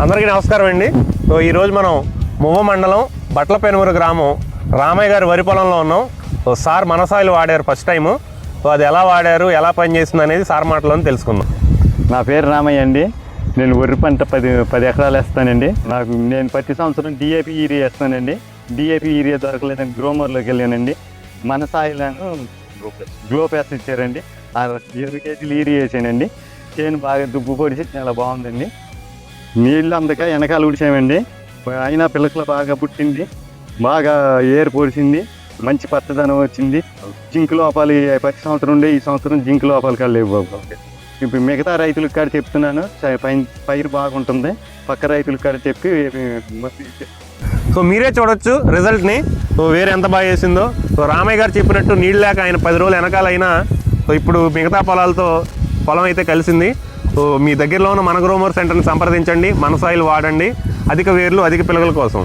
అందరికీ నమస్కారం అండి. సో ఈరోజు మనం మువ్వ మండలం బట్లపెనుమూరు గ్రామం రామయ్య గారి వరి పొలంలో ఉన్నాం. సో సార్ మన సాయిల్ వాడారు ఫస్ట్ టైము. సో అది ఎలా వాడారు, ఎలా పనిచేస్తుంది అనేది సార్ మాటలోనే తెలుసుకుందాం. నా పేరు రామయ్య అండి. నేను వరి పంట 10 ఎకరాలు వేస్తానండి. నేను ప్రతి సంవత్సరం డిఏపి యూరియా వేస్తానండి. డిఏపి యూరియా దొరకలేదని గ్రోమర్లోకి వెళ్ళానండి. మన సాయిలను గ్లోపాస్ ఇచ్చారండి. 20 కేజీలు యూరియా వేసానండి. చేను బాగా దుబ్బు పొడిచి చాలా బాగుందండి. నీళ్ళు అందక వెనకాల ఉడిచామండి. అయినా పిల్లకలు బాగా పుట్టింది, బాగా ఏరు పొడిచింది, మంచి పచ్చదనం వచ్చింది. జింక్ లోపాలు ప్రతి సంవత్సరం ఉండే ఈ సంవత్సరం జింక్ లోపాలు కలేవు బాబు. ఇప్పుడు మిగతా రైతులకు కాడ చెప్తున్నాను, పైరు బాగుంటుంది. పక్క రైతులకు కాడ చెప్పి సో మీరే చూడొచ్చు రిజల్ట్ని. సో వేరే ఎంత బాగా చేసిందో. సో రామయ్య గారు చెప్పినట్టు నీళ్ళు లేక ఆయన 10 రోజులు వెనకాలైనా సో ఇప్పుడు మిగతా పొలాలతో పొలం అయితే కలిసింది. సో మీ దగ్గరలో ఉన్న మన గ్రోమర్ సెంటర్ని సంప్రదించండి, మన సాయిల్ వాడండి. అధిక వేర్లు అధిక పిల్లల కోసం.